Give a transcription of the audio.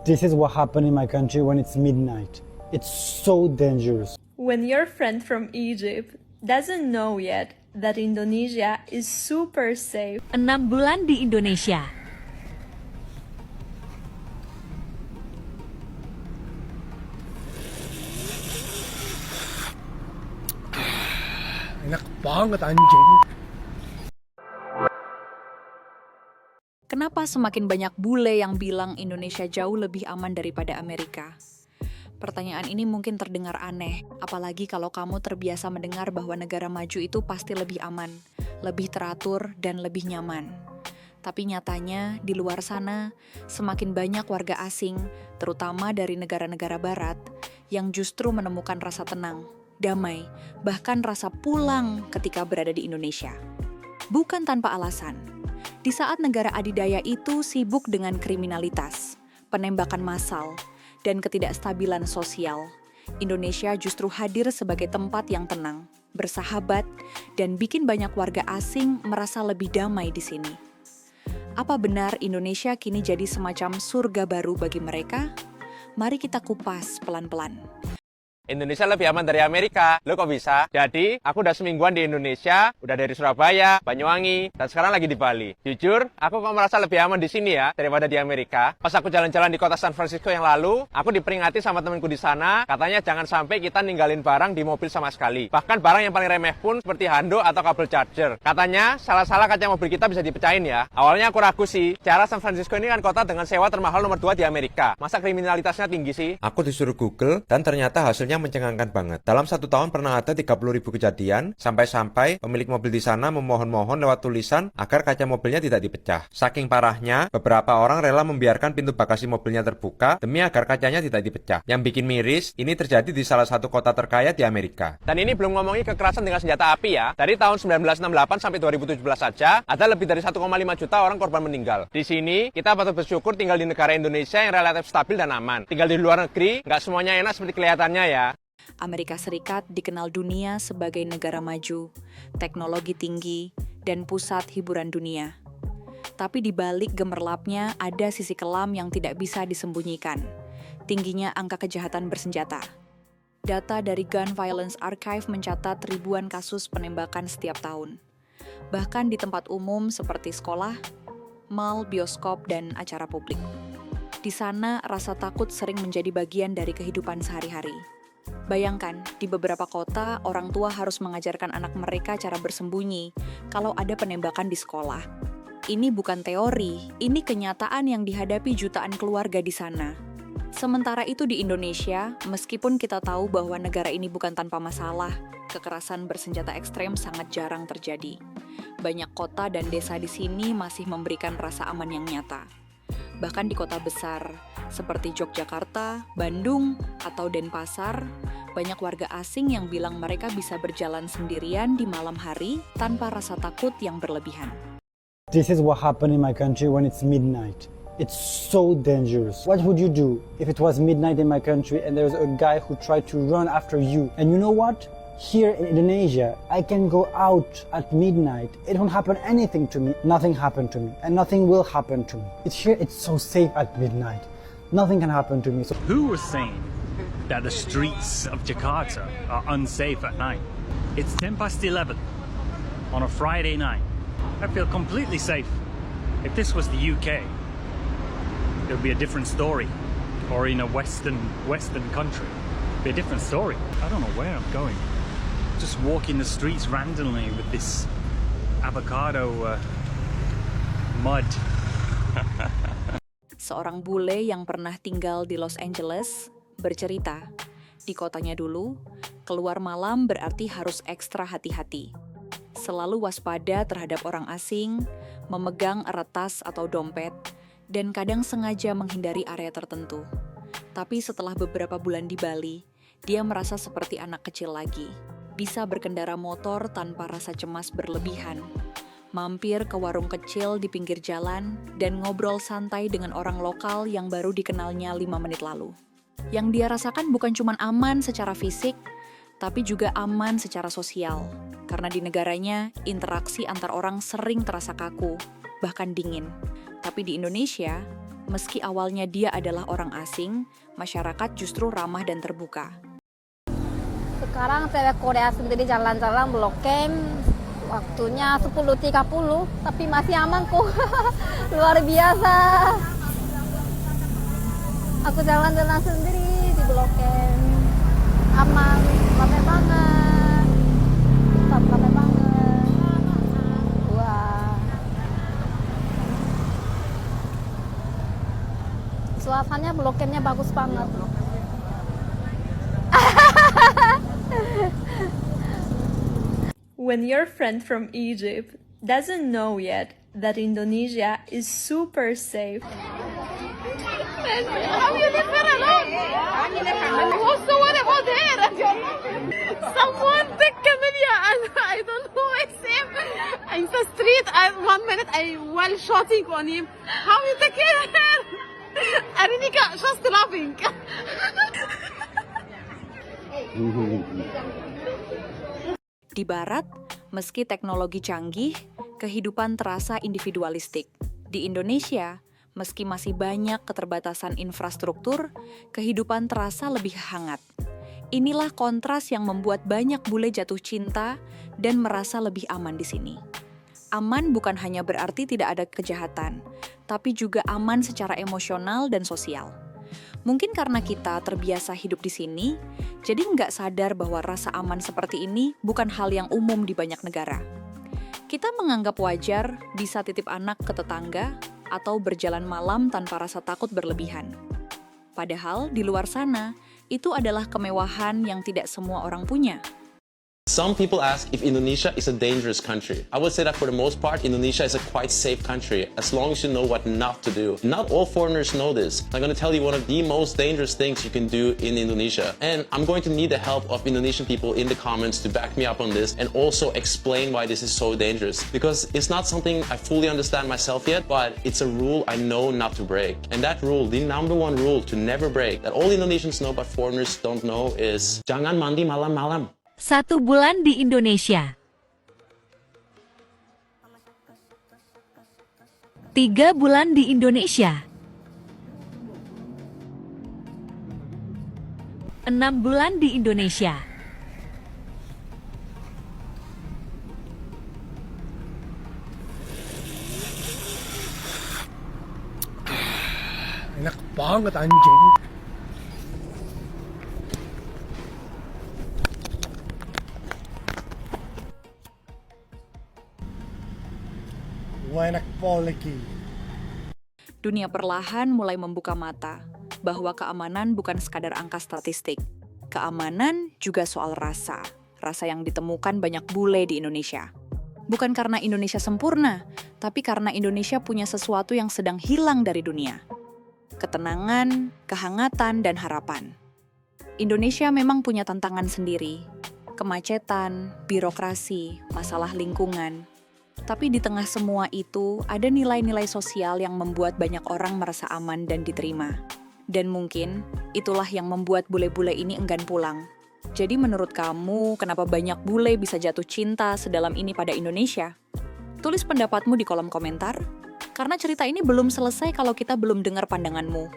This is what happened in my country when it's midnight. It's so dangerous. When your friend from Egypt doesn't know yet that Indonesia is super safe. 6 bulan di Indonesia. Enak banget anjing. Kenapa semakin banyak bule yang bilang Indonesia jauh lebih aman daripada Amerika? Pertanyaan ini mungkin terdengar aneh, apalagi kalau kamu terbiasa mendengar bahwa negara maju itu pasti lebih aman, lebih teratur, dan lebih nyaman. Tapi nyatanya, di luar sana, semakin banyak warga asing, terutama dari negara-negara barat, yang justru menemukan rasa tenang, damai, bahkan rasa pulang ketika berada di Indonesia. Bukan tanpa alasan. Di saat negara adidaya itu sibuk dengan kriminalitas, penembakan massal, dan ketidakstabilan sosial, Indonesia justru hadir sebagai tempat yang tenang, bersahabat, dan bikin banyak warga asing merasa lebih damai di sini. Apa benar Indonesia kini jadi semacam surga baru bagi mereka? Mari kita kupas pelan-pelan. Indonesia lebih aman dari Amerika. Lo kok bisa? Jadi, aku udah semingguan di Indonesia, udah dari Surabaya, Banyuwangi, dan sekarang lagi di Bali. Jujur, aku kok merasa lebih aman di sini ya, daripada di Amerika. Pas aku jalan-jalan di kota San Francisco yang lalu, aku diperingati sama temanku di sana, katanya jangan sampai kita ninggalin barang di mobil sama sekali. Bahkan barang yang paling remeh pun, seperti handuk atau kabel charger. Katanya, salah-salah kaca mobil kita bisa dipecahin ya. Awalnya aku ragu sih, cara San Francisco ini kan kota dengan sewa termahal nomor 2 di Amerika. Masa kriminalitasnya tinggi sih? Aku disuruh Google dan ternyata hasilnya mencengangkan banget. Dalam 1 tahun pernah ada 30.000 kejadian, sampai-sampai pemilik mobil di sana memohon-mohon lewat tulisan agar kaca mobilnya tidak dipecah. Saking parahnya, beberapa orang rela membiarkan pintu bagasi mobilnya terbuka demi agar kacanya tidak dipecah. Yang bikin miris, ini terjadi di salah satu kota terkaya di Amerika. Dan ini belum ngomongin kekerasan dengan senjata api ya. Dari tahun 1968 sampai 2017 saja, ada lebih dari 1,5 juta orang korban meninggal. Di sini, kita patut bersyukur tinggal di negara Indonesia yang relatif stabil dan aman. Tinggal di luar negeri, nggak semuanya enak seperti kelihatannya ya. Amerika Serikat dikenal dunia sebagai negara maju, teknologi tinggi, dan pusat hiburan dunia. Tapi di balik gemerlapnya ada sisi kelam yang tidak bisa disembunyikan, tingginya angka kejahatan bersenjata. Data dari Gun Violence Archive mencatat ribuan kasus penembakan setiap tahun. Bahkan di tempat umum seperti sekolah, mal, bioskop, dan acara publik. Di sana, rasa takut sering menjadi bagian dari kehidupan sehari-hari. Bayangkan, di beberapa kota, orang tua harus mengajarkan anak mereka cara bersembunyi kalau ada penembakan di sekolah. Ini bukan teori, ini kenyataan yang dihadapi jutaan keluarga di sana. Sementara itu di Indonesia, meskipun kita tahu bahwa negara ini bukan tanpa masalah, kekerasan bersenjata ekstrem sangat jarang terjadi. Banyak kota dan desa di sini masih memberikan rasa aman yang nyata. Bahkan di kota besar, seperti Yogyakarta, Bandung, atau Denpasar, banyak warga asing yang bilang mereka bisa berjalan sendirian di malam hari tanpa rasa takut yang berlebihan. This is what happened in my country when it's midnight. It's so dangerous. What would you do if it was midnight in my country and there's a guy who tried to run after you? And you know what? Here in Indonesia, I can go out at midnight. It won't happen anything to me. Nothing happened to me. And nothing will happen to me. It's so safe at midnight. Nothing can happen to me. So Who was saying that the streets of Jakarta are unsafe at night? It's 11:10 on a Friday night. I feel completely safe. If this was the UK, it would be a different story. Or in a Western country, it'd be a different story. I don't know where I'm going. Just walking the streets randomly with this avocado mud. Seorang bule yang pernah tinggal di Los Angeles bercerita, di kotanya dulu, keluar malam berarti harus ekstra hati-hati. Selalu waspada terhadap orang asing, memegang erat tas atau dompet, dan kadang sengaja menghindari area tertentu. Tapi setelah beberapa bulan di Bali, dia merasa seperti anak kecil lagi. Bisa berkendara motor tanpa rasa cemas berlebihan, mampir ke warung kecil di pinggir jalan, dan ngobrol santai dengan orang lokal yang baru dikenalnya 5 menit lalu. Yang dia rasakan bukan cuma aman secara fisik, tapi juga aman secara sosial. Karena di negaranya, interaksi antar orang sering terasa kaku, bahkan dingin. Tapi di Indonesia, meski awalnya dia adalah orang asing, masyarakat justru ramah dan terbuka. Sekarang cewek Korea sendiri jalan-jalan Blok M, waktunya 10.30, tapi masih aman kok. Luar biasa. Aku jalan-jalan sendiri di Blok M. Aman, ramai banget. Tetap ramai banget. Wah. Suasananya Blok M-nya bagus banget. When your friend from Egypt doesn't know yet that Indonesia is super safe, Someone take camera and I don't know it's him. In the street, 1 minute I while shooting on him. How you take care? Arinika just laughing. Di Barat, meski teknologi canggih, kehidupan terasa individualistik. Di Indonesia, meski masih banyak keterbatasan infrastruktur, kehidupan terasa lebih hangat. Inilah kontras yang membuat banyak bule jatuh cinta dan merasa lebih aman di sini. Aman bukan hanya berarti tidak ada kejahatan, tapi juga aman secara emosional dan sosial. Mungkin karena kita terbiasa hidup di sini, jadi nggak sadar bahwa rasa aman seperti ini bukan hal yang umum di banyak negara. Kita menganggap wajar bisa titip anak ke tetangga atau berjalan malam tanpa rasa takut berlebihan. Padahal di luar sana, itu adalah kemewahan yang tidak semua orang punya. Some people ask if Indonesia is a dangerous country. I would say that for the most part, Indonesia is a quite safe country, as long as you know what not to do. Not all foreigners know this. I'm going to tell you one of the most dangerous things you can do in Indonesia. And I'm going to need the help of Indonesian people in the comments to back me up on this and also explain why this is so dangerous. Because it's not something I fully understand myself yet, but it's a rule I know not to break. And that rule, the number one rule to never break, that all Indonesians know but foreigners don't know is jangan mandi malam-malam. 1 bulan di Indonesia. 3 bulan di Indonesia. 6 bulan di Indonesia. Enak banget anjing. Wah, enak poliki. Dunia perlahan mulai membuka mata bahwa keamanan bukan sekadar angka statistik. Keamanan juga soal rasa. Rasa yang ditemukan banyak bule di Indonesia. Bukan karena Indonesia sempurna, tapi karena Indonesia punya sesuatu yang sedang hilang dari dunia. Ketenangan, kehangatan, dan harapan. Indonesia memang punya tantangan sendiri. Kemacetan, birokrasi, masalah lingkungan. Tapi di tengah semua itu, ada nilai-nilai sosial yang membuat banyak orang merasa aman dan diterima. Dan mungkin, itulah yang membuat bule-bule ini enggan pulang. Jadi menurut kamu, kenapa banyak bule bisa jatuh cinta sedalam ini pada Indonesia? Tulis pendapatmu di kolom komentar, karena cerita ini belum selesai kalau kita belum dengar pandanganmu.